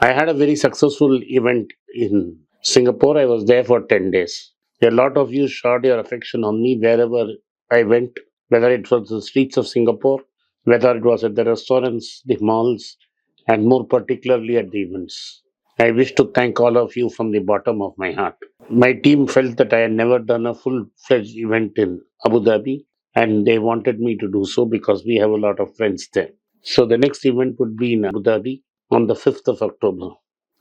I had a very successful event in Singapore. I was there for 10 days. A lot of you showed your affection on me wherever I went, whether it was the streets of Singapore, whether it was at the restaurants, the malls, and more particularly at the events. I wish to thank all of you from the bottom of my heart. My team felt that I had never done a full fledged event in Abu Dhabi, and they wanted me to do so because we have a lot of friends there. So the next event would be in Abu Dhabi on the 5th of October.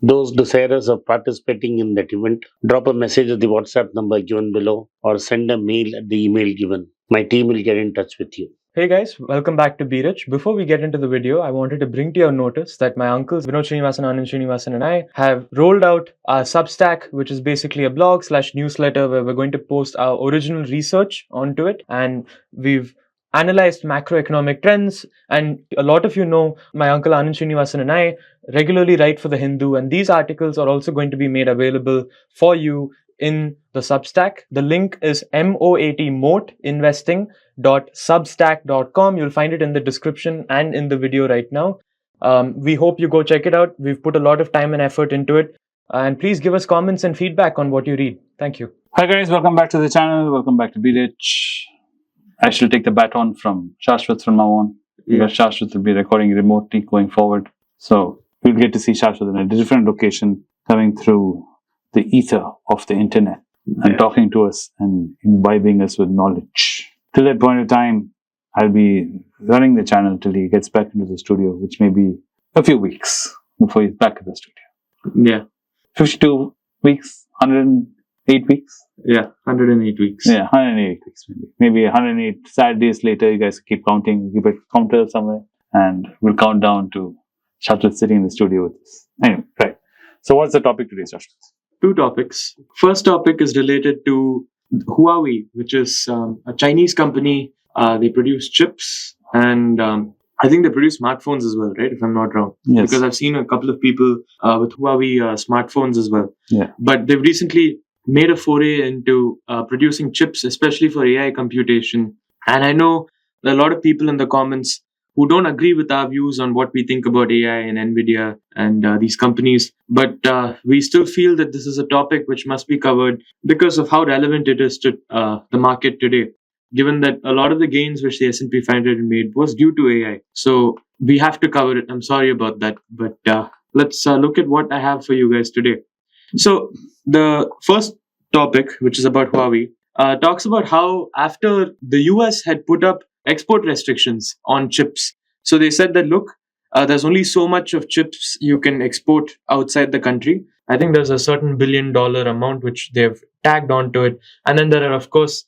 Those desirous of participating in that event, drop a message at the WhatsApp number given below or send a mail at the email given. My team will get in touch with you. Hey guys, welcome back to Be Rich. Before we get into the video, I wanted to bring to your notice that my uncles Vinod Srinivasan, Anand Srinivasan and I have rolled out our Substack, which is basically a blog/newsletter where we're going to post our original research onto it, and we've analyzed macroeconomic trends. And a lot of you know my uncle Anand Srinivasan and I regularly write for The Hindu, and these articles are also going to be made available for you in the Substack. The link is moatinvesting.substack.com. You'll find it in the description and in the video right now. We hope you go check it out. We've put a lot of time and effort into it. And please give us comments and feedback on what you read. Thank you. Hi guys, welcome back to the channel. Welcome back to Be Rich. I shall take the baton from Sashwath from now on. Because Sashwath will be recording remotely going forward. So we'll get to see Sashwath in a different location coming through the ether of the internet and talking to us and imbibing us with knowledge. Till that point of time, I'll be running the channel till he gets back into the studio, which may be a few weeks before he's back at the studio. Yeah. 52 weeks, 108 weeks? Yeah, 108 weeks. Yeah, 108 weeks maybe. Maybe 108 sad days later, you guys keep counting, keep a counter somewhere, and we'll count down to Sashwath sitting in the studio with us. Anyway, right. So what's the topic today, Sashwath? Two topics. First topic is related to Huawei, which is a Chinese company. They produce chips, and I think they produce smartphones as well, right? If I'm not wrong. Yes. Because I've seen a couple of people with Huawei smartphones as well. Yeah. But they've recently made a foray into producing chips, especially for AI computation. And I know there are a lot of people in the comments who don't agree with our views on what we think about AI and NVIDIA and these companies. But we still feel that this is a topic which must be covered because of how relevant it is to the market today, given that a lot of the gains which the S&P 500 made was due to AI. So we have to cover it. I'm sorry about that. But let's look at what I have for you guys today. So the first topic, which is about Huawei, talks about how after the US had put up export restrictions on chips. So they said that, look, there's only so much of chips you can export outside the country. I think there's a certain $1 billion amount which they've tagged onto it. And then there are, of course,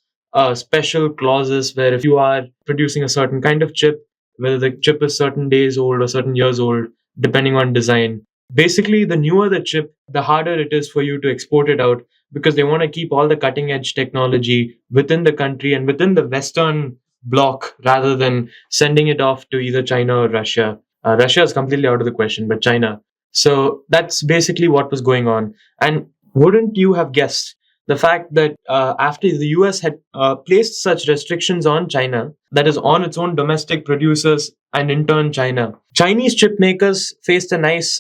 special clauses where if you are producing a certain kind of chip, whether the chip is certain days old or certain years old, depending on design. Basically, the newer the chip, the harder it is for you to export it out because they want to keep all the cutting edge technology within the country and within the Western bloc rather than sending it off to either China or Russia. Russia is completely out of the question, but China. So that's basically what was going on. And wouldn't you have guessed the fact that after the US had placed such restrictions on China, that is on its own domestic producers and in turn China, Chinese chip makers faced a nice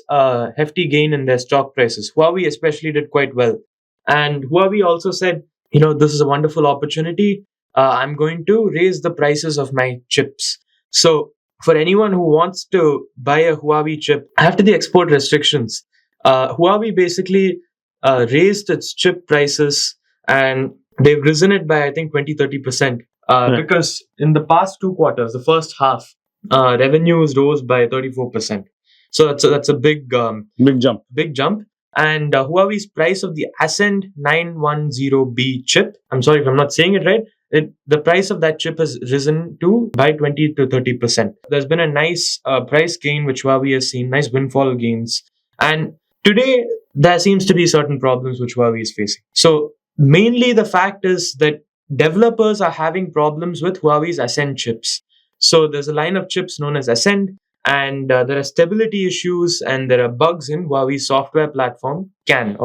hefty gain in their stock prices. Huawei especially did quite well. And Huawei also said, this is a wonderful opportunity. I'm going to raise the prices of my chips. So for anyone who wants to buy a Huawei chip, after the export restrictions, Huawei basically raised its chip prices and they've risen it by, I think, 20-30%. Because in the past 2 quarters, the first half, revenues rose by 34%. So that's a big jump. Big jump. And Huawei's price of the Ascend 910B chip, I'm sorry if I'm not saying it right, the price of that chip has risen by 20-30%. There's been a nice price gain which Huawei has seen, nice windfall gains. And today, there seems to be certain problems which Huawei is facing. So mainly the fact is that developers are having problems with Huawei's Ascend chips. So there's a line of chips known as Ascend, and there are stability issues and there are bugs in Huawei's software platform, CANN.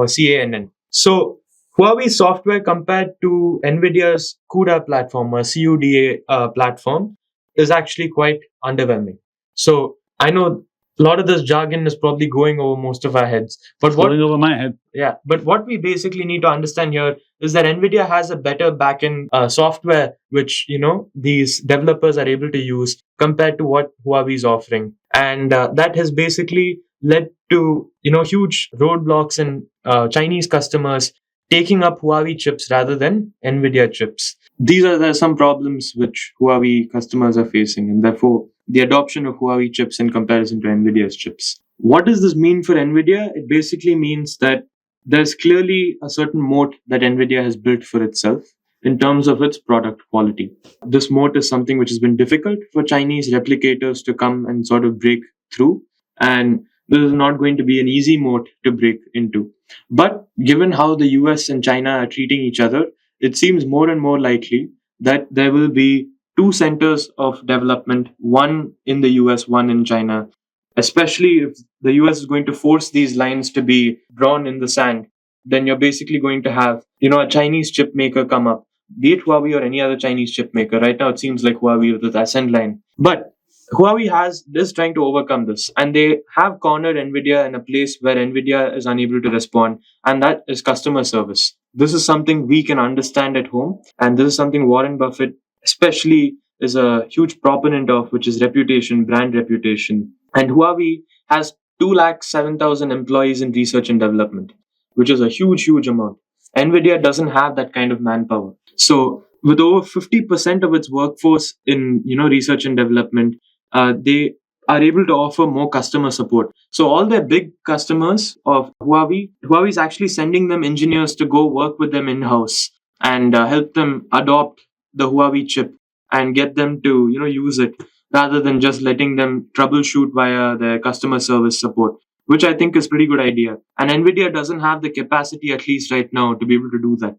So Huawei software compared to NVIDIA's CUDA platform or CUDA platform is actually quite underwhelming. So I know a lot of this jargon is probably going over most of our heads. But It's going over my head. Yeah, but what we basically need to understand here is that NVIDIA has a better backend software, which these developers are able to use compared to what Huawei is offering, and that has basically led to huge roadblocks in Chinese customers taking up Huawei chips rather than NVIDIA chips. These are some problems which Huawei customers are facing, and therefore the adoption of Huawei chips in comparison to NVIDIA's chips. What does this mean for NVIDIA? It basically means that there's clearly a certain moat that NVIDIA has built for itself in terms of its product quality. This moat is something which has been difficult for Chinese replicators to come and sort of break through, and this is not going to be an easy moat to break into. But given how the US and China are treating each other, it seems more and more likely that there will be two centers of development, one in the US, one in China, especially if the US is going to force these lines to be drawn in the sand. Then you're basically going to have a Chinese chip maker come up, be it Huawei or any other Chinese chip maker. Right now it seems like Huawei with the Ascend line, but Huawei is trying to overcome this, and they have cornered Nvidia in a place where Nvidia is unable to respond, and that is customer service. This is something we can understand at home, and this is something Warren Buffett especially is a huge proponent of, which is reputation, brand reputation. And Huawei has 207,000 employees in research and development, which is a huge amount. Nvidia doesn't have that kind of manpower. So with over 50% of its workforce in research and development, they are able to offer more customer support. So all their big customers of Huawei is actually sending them engineers to go work with them in-house and help them adopt the Huawei chip and get them to use it, rather than just letting them troubleshoot via their customer service support, which I think is pretty good idea. And Nvidia doesn't have the capacity, at least right now, to be able to do that.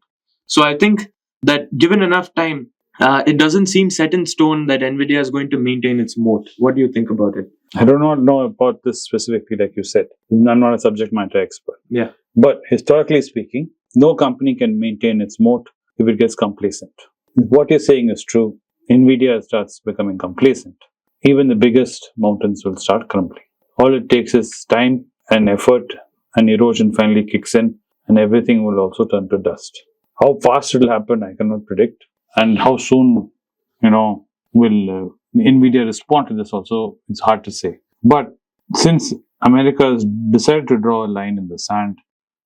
So I think that given enough time, it doesn't seem set in stone that Nvidia is going to maintain its moat. What do you think about it? I do not know about this specifically, like you said. I'm not a subject matter expert. Yeah. But historically speaking, no company can maintain its moat if it gets complacent. What you're saying is true. Nvidia starts becoming complacent. Even the biggest mountains will start crumbling. All it takes is time and effort, and erosion finally kicks in, and everything will also turn to dust. How fast it will happen, I cannot predict. And how soon, will Nvidia respond to this also, it's hard to say. But since America has decided to draw a line in the sand,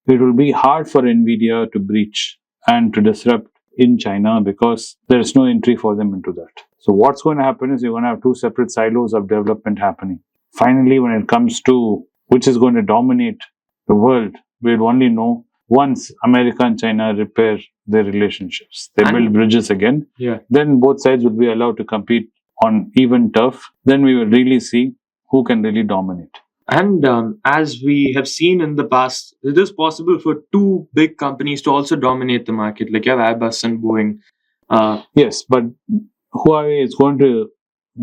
it will be hard for Nvidia to breach and to disrupt in China, because there is no entry for them into that. So what's going to happen is you're going to have two separate silos of development happening. Finally, when it comes to which is going to dominate the world, we'll only know once America and China repair their relationships. They build bridges again. Yeah. Then both sides will be allowed to compete on even turf. Then we will really see who can really dominate. And as we have seen in the past, it is possible for two big companies to also dominate the market, like you have Airbus and Boeing. Yes, but Huawei is going to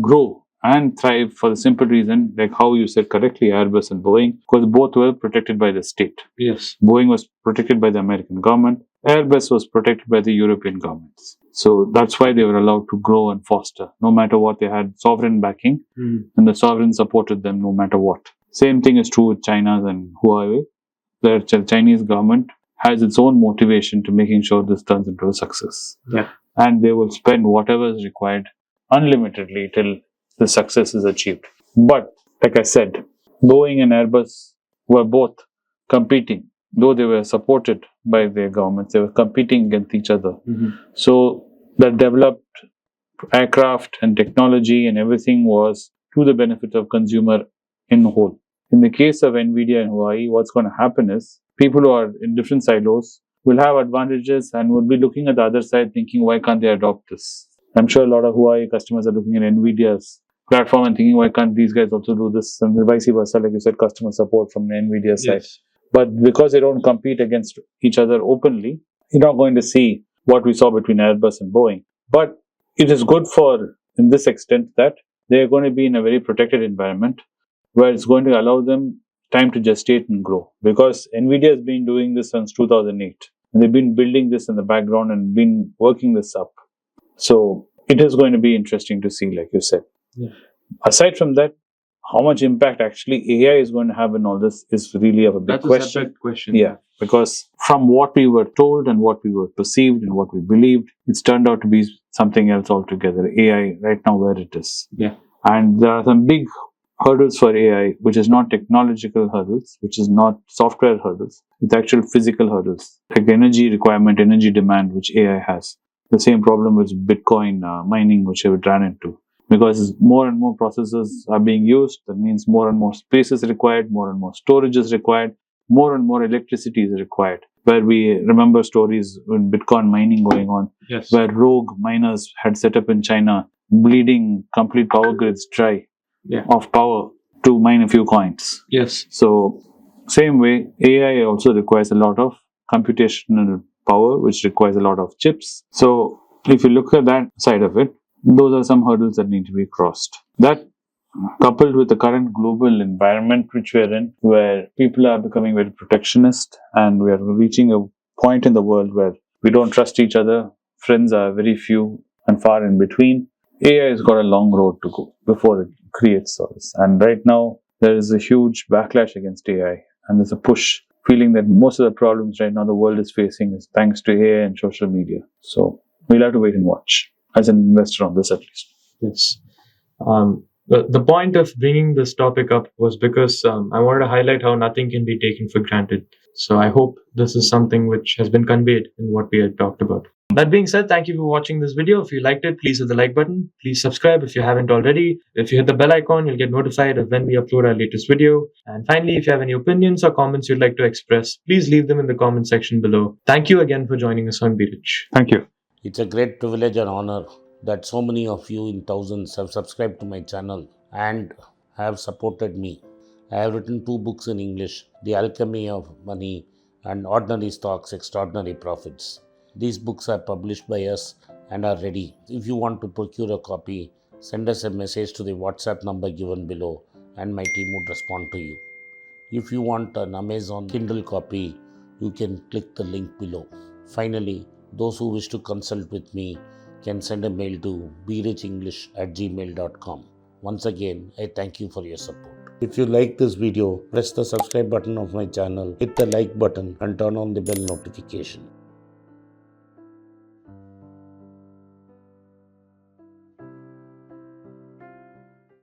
grow and thrive for the simple reason, like how you said correctly, Airbus and Boeing, because both were protected by the state. Yes. Boeing was protected by the American government. Airbus was protected by the European governments. So that's why they were allowed to grow and foster. No matter what, they had sovereign backing, and the sovereign supported them no matter what. Same thing is true with China and Huawei. The Chinese government has its own motivation to making sure this turns into a success. Yeah. And they will spend whatever is required unlimitedly till the success is achieved. But, like I said, Boeing and Airbus were both competing. Though they were supported by their governments, they were competing against each other. So, the developed aircraft and technology and everything was to the benefit of consumer in whole. In the case of Nvidia and Huawei, what's going to happen is people who are in different silos will have advantages and will be looking at the other side thinking, why can't they adopt this? I'm sure a lot of Huawei customers are looking at Nvidia's platform and thinking, why can't these guys also do this? And vice versa, like you said, customer support from Nvidia's side. But because they don't compete against each other openly, you're not going to see what we saw between Airbus and Boeing. But it is good for, in this extent, that they're going to be in a very protected environment where it's going to allow them time to gestate and grow. Because Nvidia has been doing this since 2008. And they've been building this in the background and been working this up. So it is going to be interesting to see, like you said. Yeah. Aside from that, how much impact actually AI is going to have in all this is really a big That's a question. separate question. Yeah, because from what we were told and what we were perceived and what we believed, it's turned out to be something else altogether. AI right now where it is. Yeah. And there are some big hurdles for AI, which is not technological hurdles, which is not software hurdles. It's actual physical hurdles, like energy requirement, energy demand, which AI has. The same problem with Bitcoin mining, which I would run into. Because more and more processors are being used, that means more and more space is required, more and more storage is required, more and more electricity is required. Where we remember stories when Bitcoin mining going on, Yes. where rogue miners had set up in China, bleeding complete power grids dry of power to mine a few coins. Yes. So, same way, AI also requires a lot of computational power, which requires a lot of chips. So, if you look at that side of it, those are some hurdles that need to be crossed. That, coupled with the current global environment which we're in, where people are becoming very protectionist and we are reaching a point in the world where we don't trust each other, friends are very few and far in between, AI has got a long road to go before it creates all this. And right now, there is a huge backlash against AI, and there's a push, feeling that most of the problems right now the world is facing is thanks to AI and social media. So we'll have to wait and watch as an investor on this, at least. Yes. The point of bringing this topic up was because I wanted to highlight how nothing can be taken for granted. So I hope this is something which has been conveyed in what we had talked about. That being said, thank you for watching this video. If you liked it, please hit the like button. Please subscribe if you haven't already. If you hit the bell icon, you'll get notified of when we upload our latest video. And finally, if you have any opinions or comments you'd like to express, please leave them in the comment section below. Thank you again for joining us on Be Rich. Thank you. It's a great privilege and honor that so many of you in thousands have subscribed to my channel and have supported me. I have written 2 books in English, The Alchemy of Money and Ordinary Stocks, Extraordinary Profits. These books are published by us and are ready. If you want to procure a copy, send us a message to the WhatsApp number given below and my team would respond to you. If you want an Amazon Kindle copy, you can click the link below. Finally, those who wish to consult with me can send a mail to berichenglish@gmail.com. Once again, I thank you for your support. If you like this video, press the subscribe button of my channel, hit the like button and turn on the bell notification.